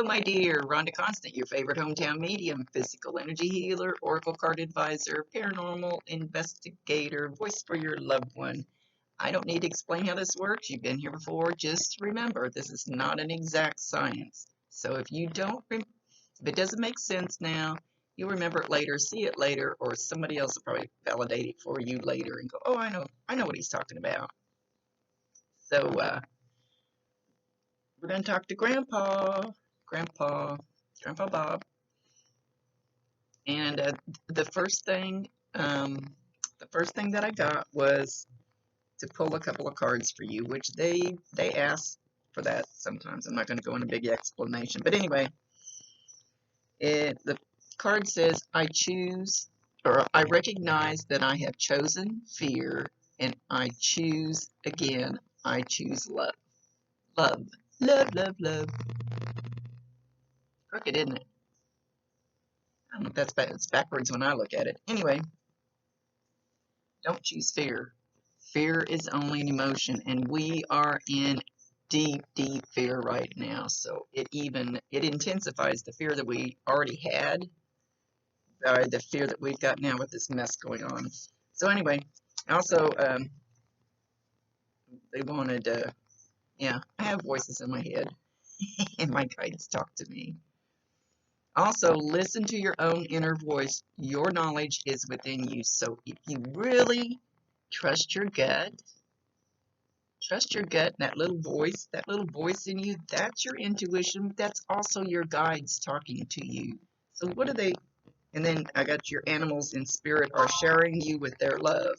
Hello, my dear. Rhonda Constant, your favorite hometown medium, physical energy healer, oracle card advisor, paranormal investigator, voice for your loved one. I don't need to explain how this works. You've been here before. Just remember, this is not an exact science. So if it doesn't make sense now, you'll remember it later, see it later, or somebody else will probably validate it for you later and go, oh, I know what he's talking about. So we're going to talk to Grandpa Bob. And the first thing, that I got was to pull a couple of cards for you, which they ask for that sometimes. I'm not going to go into a big explanation, but anyway, the card says, I recognize that I have chosen fear, and I choose again. I choose love. Love, love, love, love. Crooked, isn't it? I don't know if that's bad. It's backwards when I look at it. Anyway, don't choose fear. Fear is only an emotion, and we are in deep, deep fear right now. So it intensifies the fear that we already had, the fear that we've got now with this mess going on. So anyway, also, they wanted, I have voices in my head, and my guides talk to me. Also, listen to your own inner voice. Your knowledge is within you. So if you really trust your gut, that little voice in you, that's your intuition. That's also your guides talking to you. So what do they, and then I got your animals in spirit are sharing you with their love.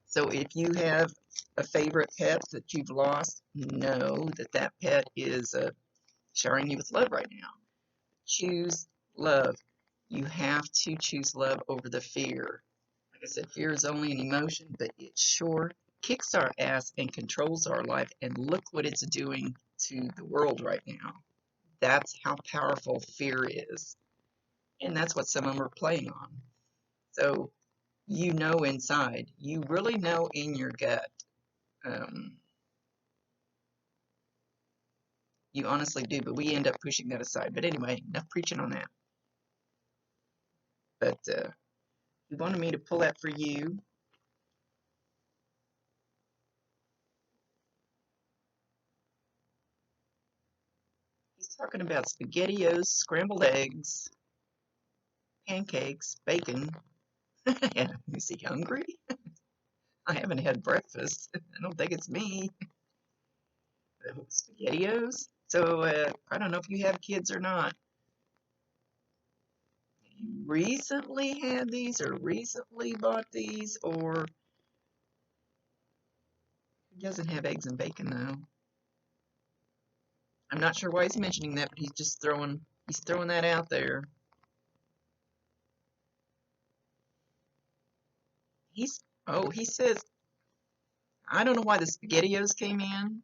So if you have a favorite pet that you've lost, know that pet is sharing you with love right now. Choose love. You have to choose love over the fear. Like I said, fear is only an emotion, but it sure kicks our ass and controls our life. And look what it's doing to the world right now. That's how powerful fear is. And that's what some of them are playing on. So you know inside, you really know in your gut. You honestly do, but we end up pushing that aside. But anyway, enough preaching on that. But he wanted me to pull that for you. He's talking about SpaghettiOs, scrambled eggs, pancakes, bacon. Is he hungry? I haven't had breakfast. I don't think it's me. SpaghettiOs? So I don't know if you have kids or not. You recently had these or recently bought these, or he doesn't have eggs and bacon though. I'm not sure why he's mentioning that, but he's throwing that out there. He says, I don't know why the SpaghettiOs came in,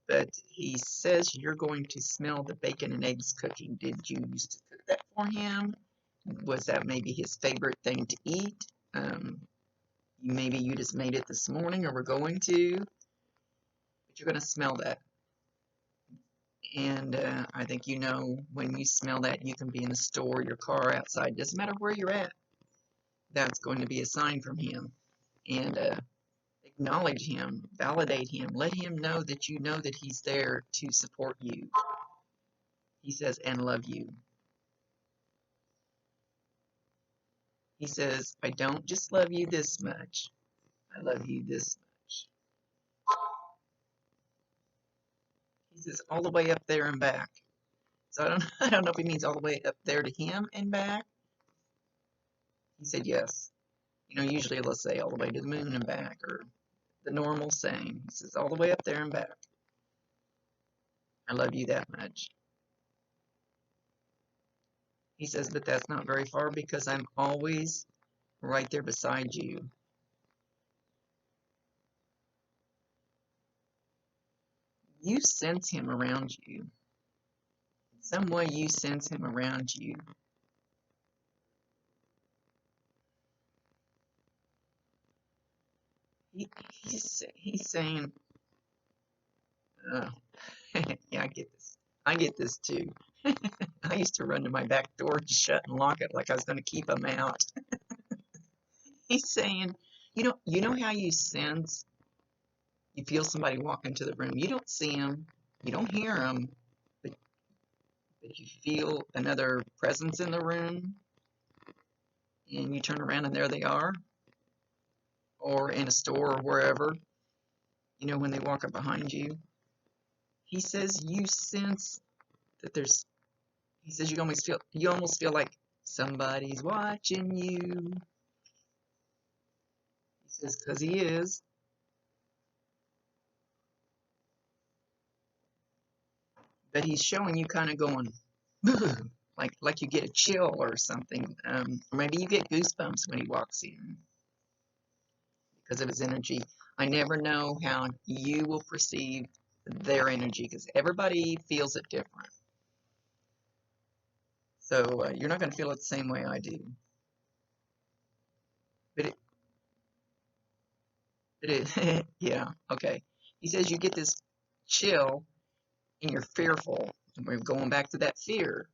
but he says you're going to smell the bacon and eggs cooking. Did you used to cook that for him? Was that maybe his favorite thing to eat? Maybe you just made it this morning or were going to, but you're going to smell that. And I think when you smell that, you can be in the store, your car, outside, doesn't matter where you're at. That's going to be a sign from him. And acknowledge him, validate him, let him know that you know that he's there to support you. He says, and love you. He says, I don't just love you this much. I love you this much. He says, all the way up there and back. So I don't know if he means all the way up there to him and back. He said, yes. Usually let's say all the way to the moon and back, or the normal saying. He says, all the way up there and back. I love you that much. He says, but that's not very far because I'm always right there beside you. You sense him around you. In some way you sense him around you. He's saying, Yeah, I get this. I get this too. I used to run to my back door to shut and lock it like I was going to keep them out. He's saying, you know how you sense, you feel somebody walk into the room. You don't see them, you don't hear them, but, but you feel another presence in the room, and you turn around and there they are, or in a store or wherever, when they walk up behind you. He says you sense that he says you almost feel like somebody's watching you. He says, because he is. But he's showing you kind of going, like you get a chill or something. Or maybe you get goosebumps when he walks in because of his energy. I never know how you will perceive their energy because everybody feels it different. So you're not going to feel it the same way I do. But yeah, okay. He says you get this chill and you're fearful. And we're going back to that fear.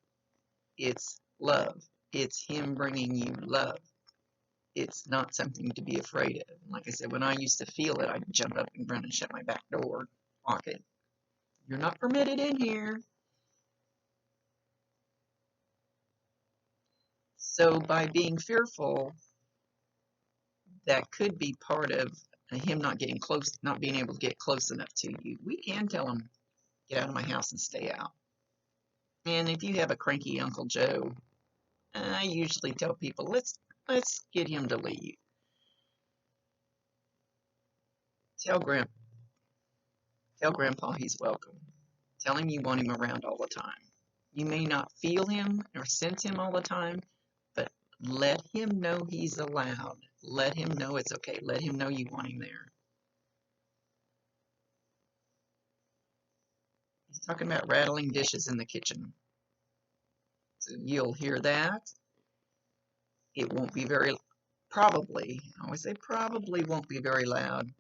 It's love. It's him bringing you love. It's not something to be afraid of. And like I said, when I used to feel it, I'd jump up and run and shut my back door, lock it. You're not permitted in here. So by being fearful, that could be part of him not getting close, not being able to get close enough to you. We can tell him, get out of my house and stay out. And if you have a cranky Uncle Joe, I usually tell people, let's get him to leave. Tell Grandpa he's welcome. Tell him you want him around all the time. You may not feel him or sense him all the time, but let him know he's allowed. Let him know it's okay. Let him know you want him there. He's talking about rattling dishes in the kitchen. So you'll hear that. It won't be probably, I always say probably won't be very loud.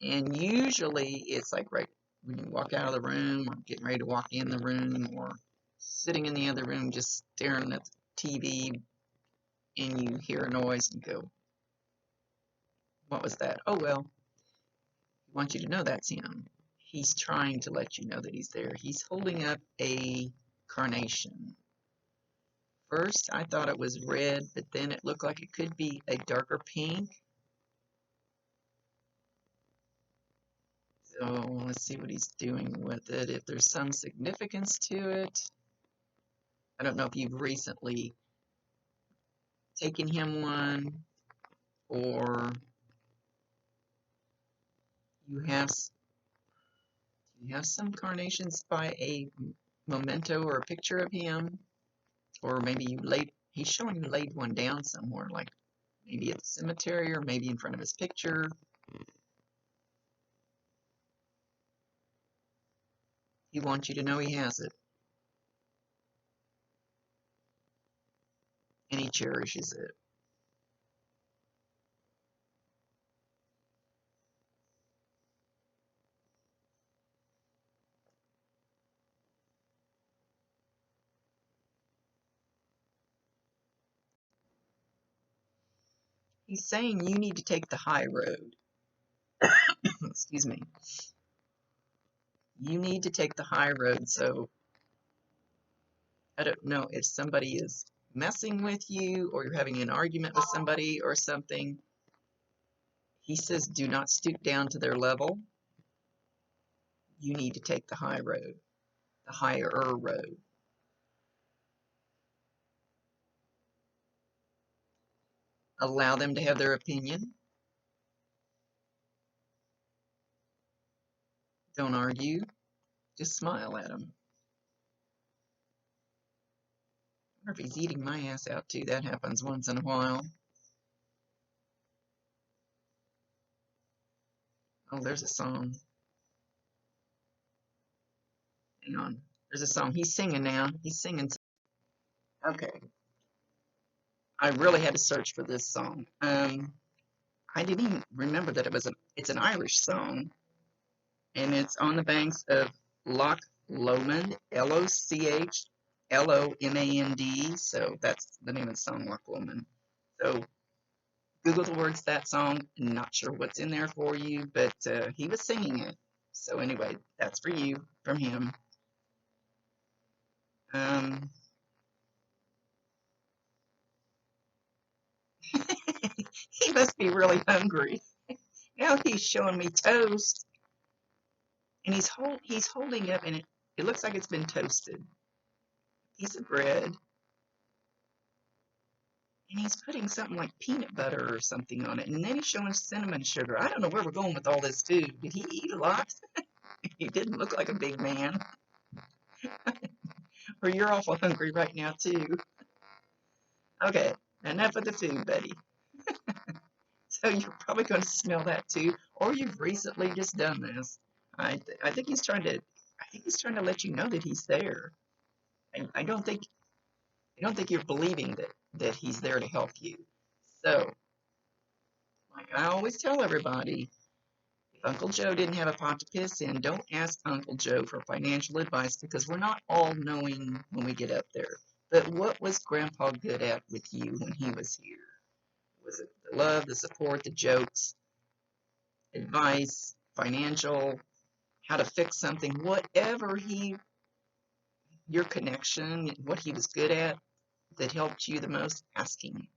And usually it's like right when you walk out of the room or getting ready to walk in the room or sitting in the other room just staring at the TV and you hear a noise and go, what was that? Oh, well, I want you to know that's him. He's trying to let you know that he's there. He's holding up a carnation. First, I thought it was red, but then it looked like it could be a darker pink. So let's see what he's doing with it, if there's some significance to it. I don't know if you've recently taken him one or you have some carnations by a memento or a picture of him, or maybe he's showing you laid one down somewhere, like maybe at the cemetery or maybe in front of his picture. He wants you to know he has it. And he cherishes it. He's saying you need to take the high road. Excuse me. You need to take the high road. So I don't know if somebody is messing with you or you're having an argument with somebody or something. He says do not stoop down to their level. You need to take the high road, the higher road. Allow them to have their opinion. Don't argue. Just smile at them. I wonder if he's eating my ass out too. That happens once in a while. Oh, there's a song. Hang on. There's a song. He's singing now. He's singing. Okay. I really had to search for this song. I didn't even remember that it's an Irish song, and it's on the banks of Loch Lomond, Lochlomand. So that's the name of the song, Loch Lomond. So Google the words to that song. Not sure what's in there for you, but he was singing it. So anyway, that's for you from him. He must be really hungry. Now he's showing me toast, and he's holding up, and it looks like it's been toasted. Piece of bread, and he's putting something like peanut butter or something on it, and then he's showing cinnamon sugar. I don't know where we're going with all this food. Did he eat a lot? He didn't look like a big man. Or you're awful hungry right now too. Okay, enough of the food, buddy. So you're probably going to smell that too, or you've recently just done this. I think he's trying to. I think he's trying to let you know that he's there. I don't think you're believing that he's there to help you. So, like I always tell everybody, if Uncle Joe didn't have a pot to piss in, don't ask Uncle Joe for financial advice because we're not all knowing when we get up there. But what was Grandpa good at with you when he was here? Was it the love, the support, the jokes, advice, financial, how to fix something, whatever your connection, what he was good at that helped you the most, ask him.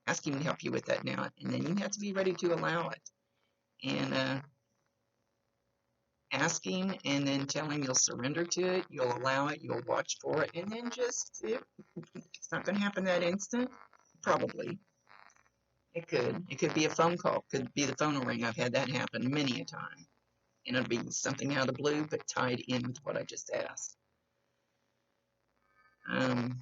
Ask him to help you with that now, and then you have to be ready to allow it. And ask him, and then tell him you'll surrender to it, you'll allow it, you'll watch for it, and then it's not going to happen that instant. Probably. It could. It could be a phone call. Could be the phone will ring. I've had that happen many a time. And it'll be something out of the blue, but tied in with what I just asked. Just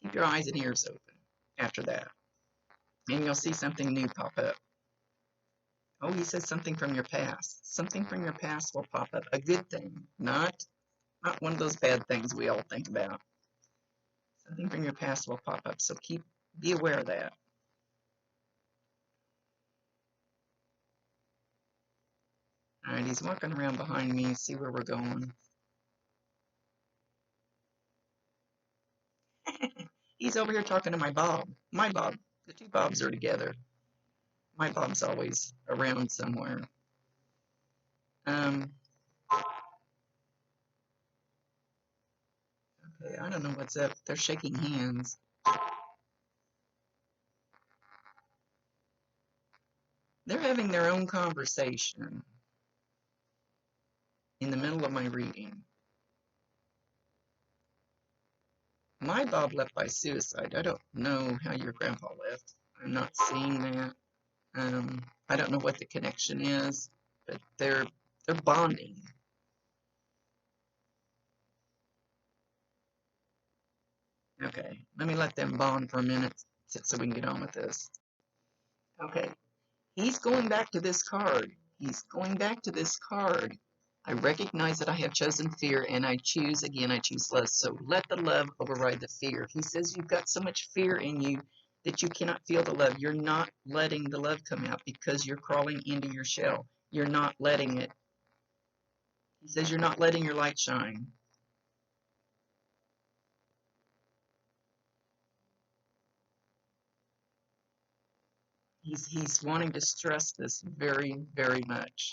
keep your eyes and ears open after that. And you'll see something new pop up. Oh, he says something from your past. Something from your past will pop up. A good thing, not one of those bad things we all think about. Something from your past will pop up, so be aware of that. All right, he's walking around behind me. See where we're going. He's over here talking to my Bob. My Bob. The two Bobs are together. My Bob's always around somewhere. Okay, I don't know what's up. They're shaking hands. They're having their own conversation in the middle of my reading. My Bob left by suicide. I don't know how your grandpa left. I'm not seeing that. I don't know what the connection is, but they're bonding. Okay, let me let them bond for a minute so we can get on with this. Okay, he's going back to this card. He's going back to this card. I recognize that I have chosen fear, and I choose love. So let the love override the fear. He says you've got so much fear in you that you cannot feel the love. You're not letting the love come out because you're crawling into your shell. You're not letting it. He says you're not letting your light shine. He's wanting to stress this very, very much.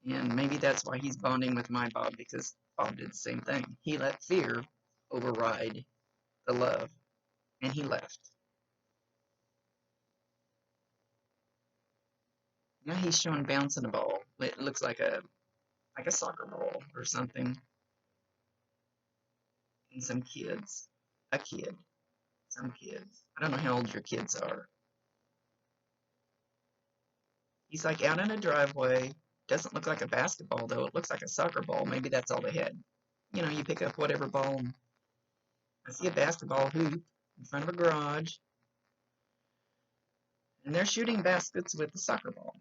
And maybe that's why he's bonding with my Bob, because Bob did the same thing. He let fear override the love, and he left. Now he's showing bouncing a ball. It looks like a soccer ball or something. And some kids. A kid. Some kids. I don't know how old your kids are. He's like out in a driveway. Doesn't look like a basketball though. It looks like a soccer ball. Maybe that's all they had. You know, you pick up whatever ball. I see a basketball hoop in front of a garage. And they're shooting baskets with the soccer ball.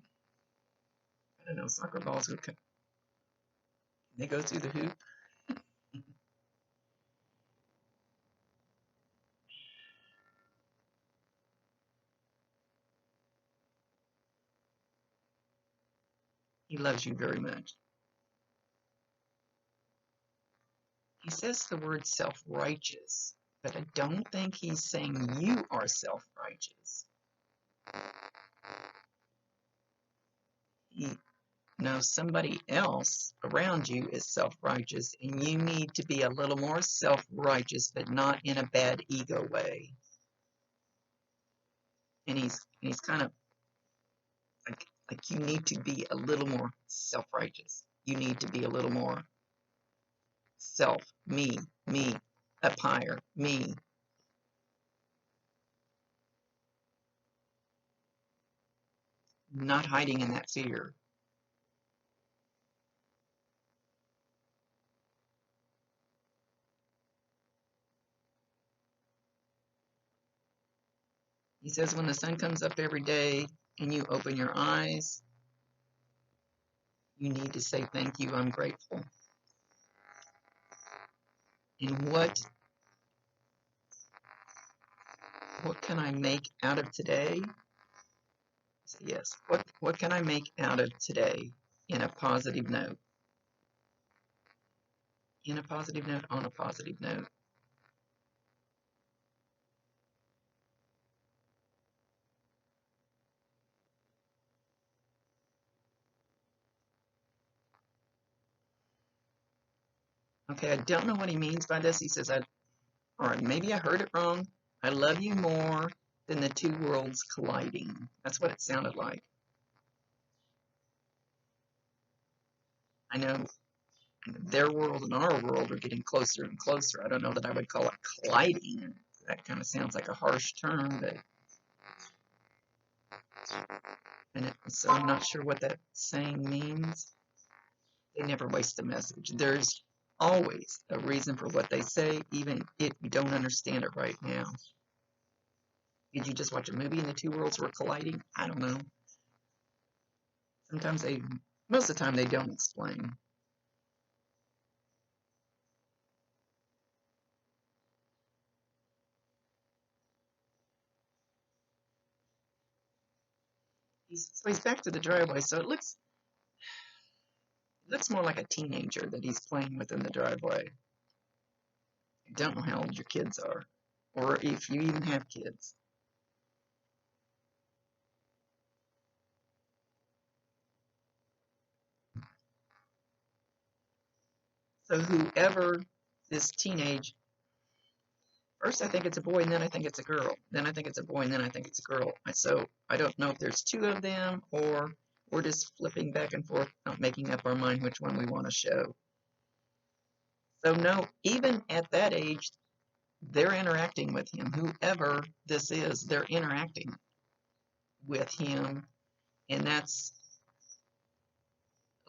I don't know, soccer balls would can they go through the hoop? He loves you very much. He says the word self-righteous, but I don't think he's saying you are self-righteous. He knows somebody else around you is self-righteous, and you need to be a little more self-righteous, but not in a bad ego way. And he's kind of like you need to be a little more self-righteous. You need to be a little more self, me, up higher, me. Not hiding in that fear. He says when the sun comes up every day and you open your eyes, you need to say thank you, I'm grateful. And what can I make out of today? So yes, what can I make out of today in a positive note? In a positive note, on a positive note. Okay, I don't know what he means by this. He says, or maybe I heard it wrong. I love you more than the two worlds colliding. That's what it sounded like. I know their world and our world are getting closer and closer. I don't know that I would call it colliding. That kind of sounds like a harsh term, but so I'm not sure what that saying means. They never waste a message. There's always a reason for what they say, even if you don't understand it right now. Did you just watch a movie and the two worlds were colliding? I don't know. Sometimes most of the time they don't explain. So he's back to the driveway, so it looks more like a teenager that he's playing with in the driveway. I don't know how old your kids are, or if you even have kids. So whoever this teenage, first I think it's a boy, and then I think it's a girl. Then I think it's a boy, and then I think it's a girl. So I don't know if there's two of them, or we're just flipping back and forth, not making up our mind which one we want to show. So no, even at that age, they're interacting with him. Whoever this is, they're interacting with him, and that's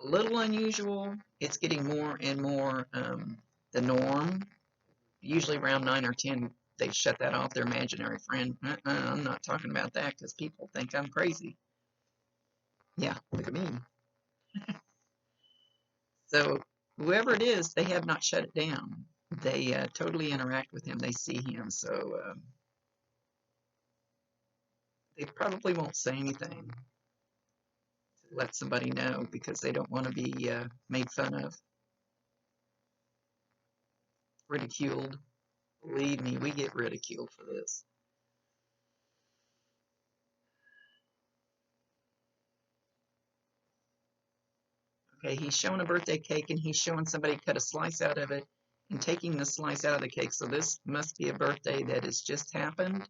a little unusual. It's getting more and more the norm. Usually around 9 or 10, they shut that off, their imaginary friend. I'm not talking about that because people think I'm crazy. Yeah, look at me. So whoever it is, they have not shut it down. They totally interact with him. They see him, so they probably won't say anything to let somebody know because they don't want to be made fun of, ridiculed. Believe me, we get ridiculed for this. Okay, he's showing a birthday cake and he's showing somebody cut a slice out of it and taking the slice out of the cake. So this must be a birthday that has just happened.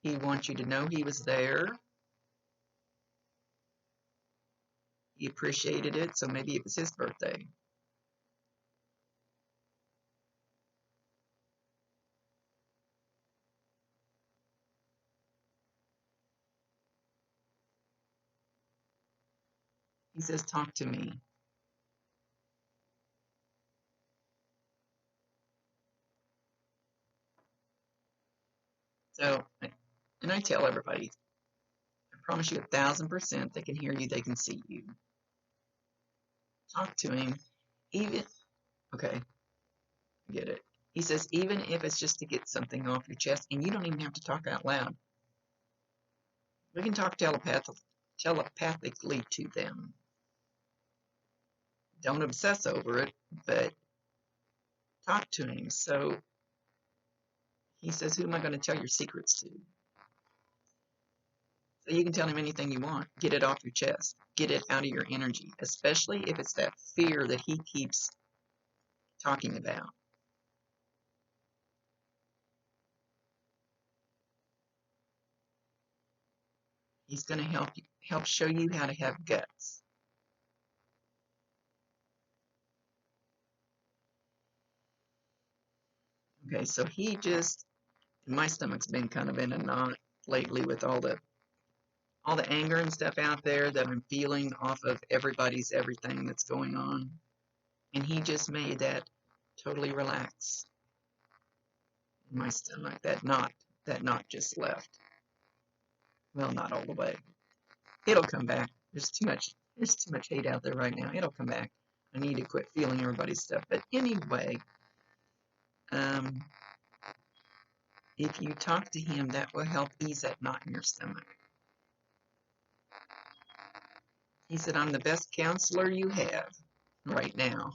He wants you to know he was there. He appreciated it, so maybe it was his birthday. He says, talk to me. So, and I tell everybody, I promise you 1,000% they can hear you, they can see you. Talk to him, even, okay, I get it. He says, even if it's just to get something off your chest, and you don't even have to talk out loud. We can talk telepathically to them. Don't obsess over it, but talk to him. So he says, who am I going to tell your secrets to? So you can tell him anything you want. Get it off your chest. Get it out of your energy, especially if it's that fear that he keeps talking about. He's going to help show you how to have guts. Okay, so my stomach's been kind of in a knot lately with all the anger and stuff out there that I'm feeling off of everybody's everything that's going on. And he just made that totally relax in my stomach. That knot just left. Well, not all the way. It'll come back. There's too much hate out there right now. It'll come back. I need to quit feeling everybody's stuff. But anyway, if you talk to him, that will help ease that knot in your stomach. He said, I'm the best counselor you have right now.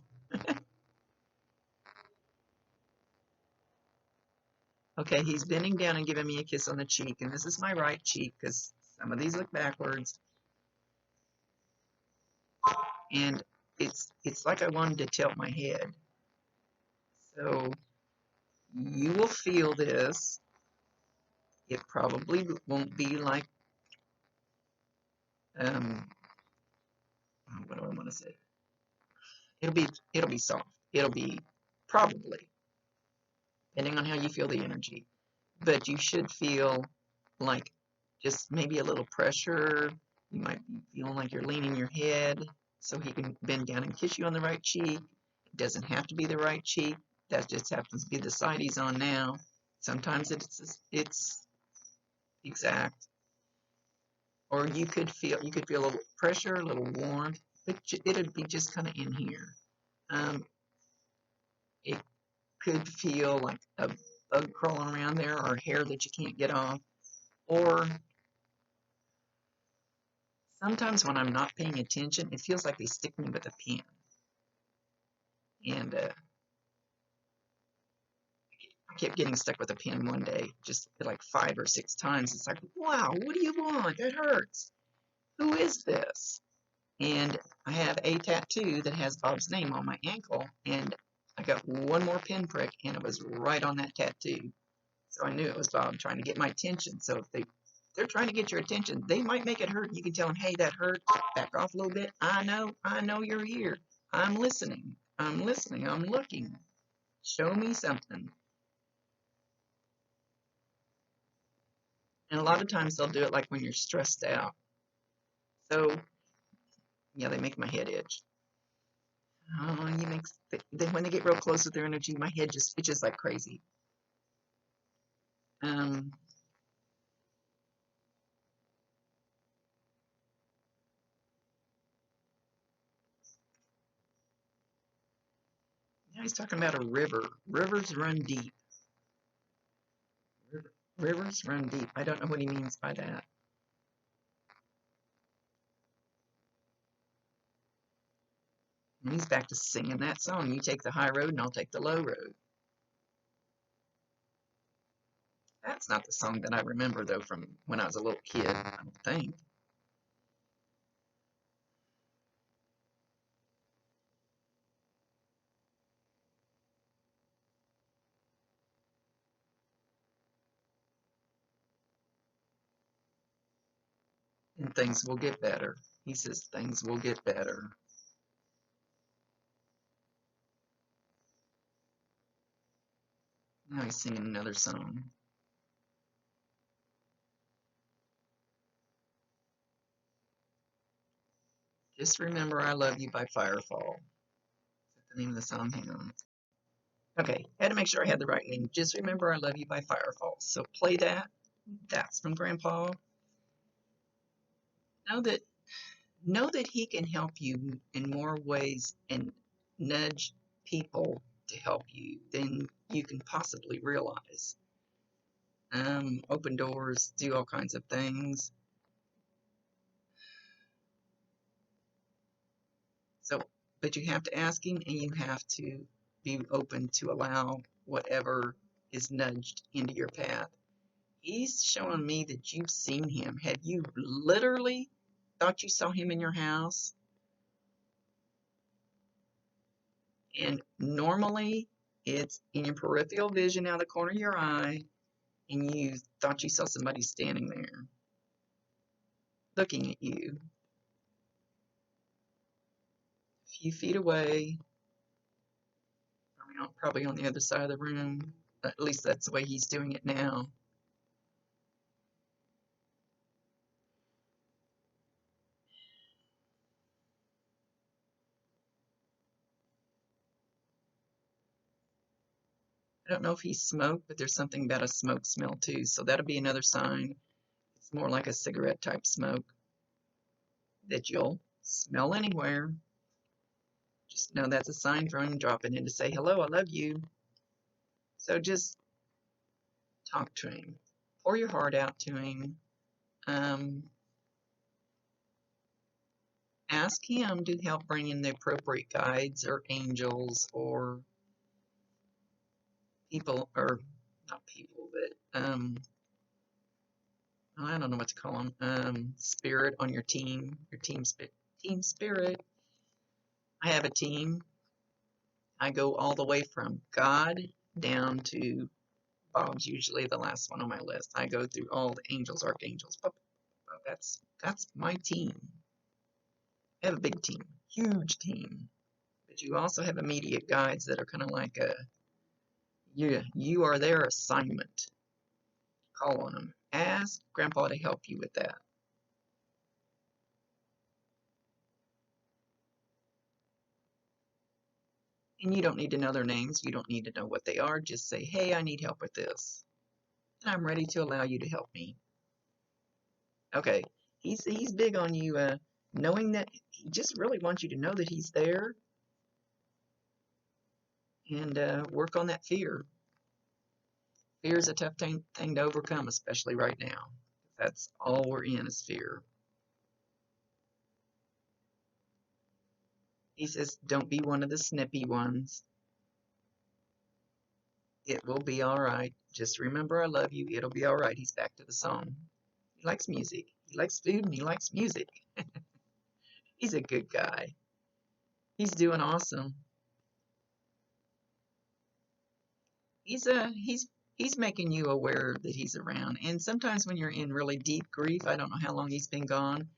Okay, he's bending down and giving me a kiss on the cheek, and this is my right cheek because some of these look backwards. And it's like I wanted to tilt my head. So you will feel this. It probably won't be like, what do I want to say? It'll be soft. It'll be probably, depending on how you feel the energy. But you should feel like just maybe a little pressure. You might be feeling like you're leaning your head so he can bend down and kiss you on the right cheek. It doesn't have to be the right cheek. That just happens to be the side he's on now. Sometimes it's exact. Or you could feel a little pressure, a little warmth, but it'd be just kind of in here. It could feel like a bug crawling around there, or hair that you can't get off. Or sometimes when I'm not paying attention, it feels like they stick me with a pin. And I kept getting stuck with a pin one day, just like 5 or 6 times. It's like, wow, what do you want? That hurts. Who is this? And I have a tattoo that has Bob's name on my ankle, and I got one more pinprick, and it was right on that tattoo. So I knew it was Bob trying to get my attention. So if they're trying to get your attention, they might make it hurt. You can tell them, hey, that hurt. Back off a little bit. I know you're here. I'm listening. I'm looking. Show me something. And a lot of times they'll do it like when you're stressed out. So, yeah, they make my head itch. Oh, when they get real close with their energy, my head itches like crazy. Now he's talking about a river. Rivers run deep. Rivers run deep. I don't know what he means by that. And he's back to singing that song. You take the high road and I'll take the low road. That's not the song that I remember, though, from when I was a little kid, I don't think. And things will get better. He says things will get better. Now he's singing another song. Just Remember I Love You by Firefall. Is that the name of the song? Hang on. Okay, had to make sure I had the right name. Just Remember I Love You by Firefall. So play that. That's from Grandpa. Know that he can help you in more ways and nudge people to help you than you can possibly realize. Open doors, do all kinds of things. So, but you have to ask him, and you have to be open to allow whatever is nudged into your path. He's showing me that you've seen him. Have you literally thought you saw him in your house? And normally it's in your peripheral vision out of the corner of your eye, and you thought you saw somebody standing there looking at you a few feet away, probably on the other side of the room. At least that's the way he's doing it now. I don't know if he smoked, but there's something about a smoke smell too, so that'll be another sign. It's more like a cigarette type smoke that you'll smell anywhere. Just know that's a sign for him dropping in to say, hello, I love you. So just talk to him. Pour your heart out to him. Ask him to help bring in the appropriate guides or angels or people, or not people, but I don't know what to call them. Spirit on your team spirit. I have a team. I go all the way from God down to Bob's usually the last one on my list. I go through all the angels, archangels. That's my team. I have a big team, huge team. But you also have immediate guides that are kind of like you are their assignment. Call on them. Ask Grandpa to help you with that. And you don't need to know their names. You don't need to know what they are. Just say, hey, I need help with this. And I'm ready to allow you to help me. Okay, he's big on you knowing that he just really wants you to know that he's there and work on that fear. Fear is a tough thing to overcome, especially right now. That's all we're in is fear. He says, don't be one of the snippy ones. It will be all right. Just remember I love you. It'll be all right. He's back to the song. He likes music. He likes food and he likes music. He's a good guy. He's doing awesome. He's making you aware that he's around. And sometimes when you're in really deep grief, I don't know how long he's been gone,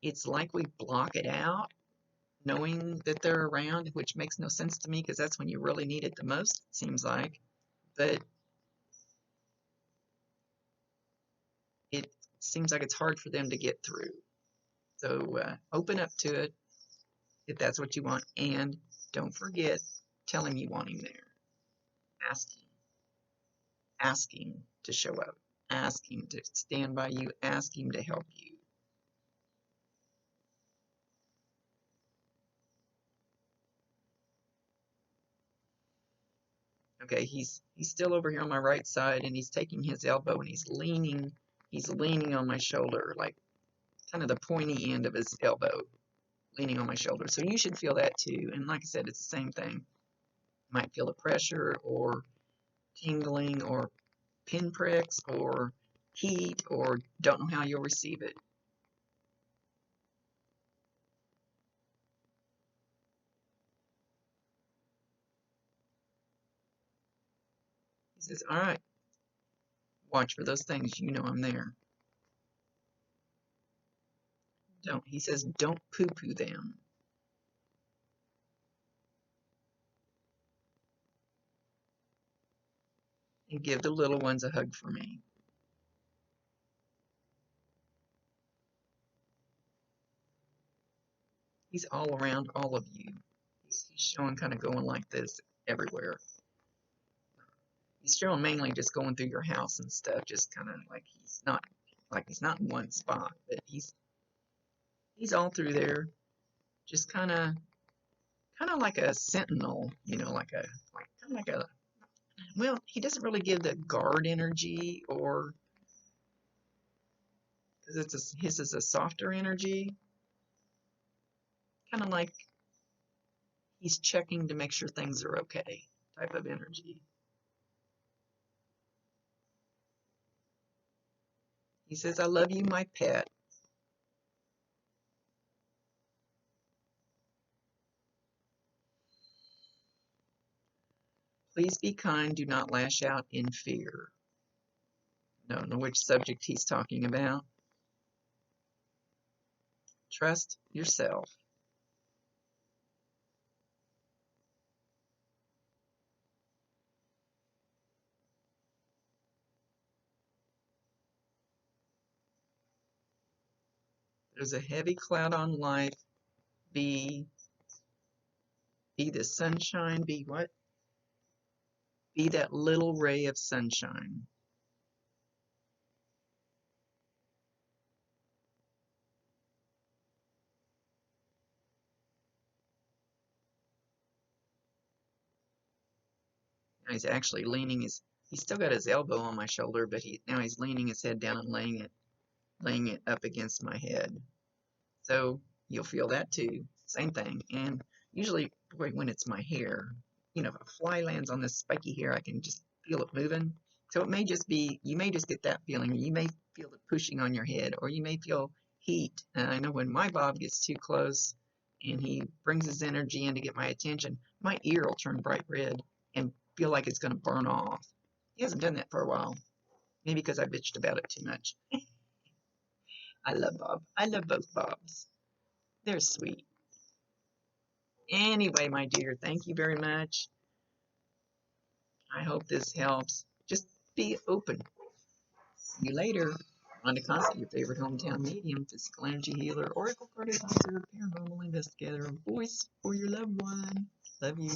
it's like we block it out, knowing that they're around, which makes no sense to me because that's when you really need it the most, it seems like. But it seems like it's hard for them to get through. So open up to it if that's what you want. And don't forget, tell him you want him there. Ask him. Ask him to show up. Ask him to stand by you. Ask him to help you. Okay, he's still over here on my right side, and he's taking his elbow and he's leaning on my shoulder, like kind of the pointy end of his elbow, leaning on my shoulder. So you should feel that too. And like I said, it's the same thing. You might feel the pressure or tingling or pinpricks or heat or don't know how you'll receive it. He says, all right, watch for those things. You know I'm there. He says, don't poo-poo them. And give the little ones a hug for me. He's all around all of you. He's showing kind of going like this everywhere. He's showing mainly just going through your house and stuff, just kind of like he's not in one spot, but he's all through there, just kind of like a sentinel, you know, well, he doesn't really give the guard energy, or because his is a softer energy, kind of like He's checking to make sure things are okay type of energy. He says, I love you, my pet. Please be kind. Do not lash out in fear. Don't know which subject he's talking about. Trust yourself. There's a heavy cloud on life. Be the sunshine. Be what? Be that little ray of sunshine. Now he's actually leaning he's still got his elbow on my shoulder, but now he's leaning his head down and laying it up against my head. So you'll feel that too. Same thing. And usually, boy, when it's my hair, if a fly lands on this spiky hair, I can just feel it moving. So it may just be, you may just get that feeling. You may feel it pushing on your head, or you may feel heat. And I know when my Bob gets too close and he brings his energy in to get my attention, my ear will turn bright red and feel like it's going to burn off. He hasn't done that for a while. Maybe because I bitched about it too much. I love Bob. I love both Bobs. They're sweet. Anyway, my dear, thank you very much. I hope this helps. Just be open. See you later. Rhonda Constant, your favorite hometown medium, physical energy healer, oracle card advisor, paranormal investigator, voice for your loved one. Love you.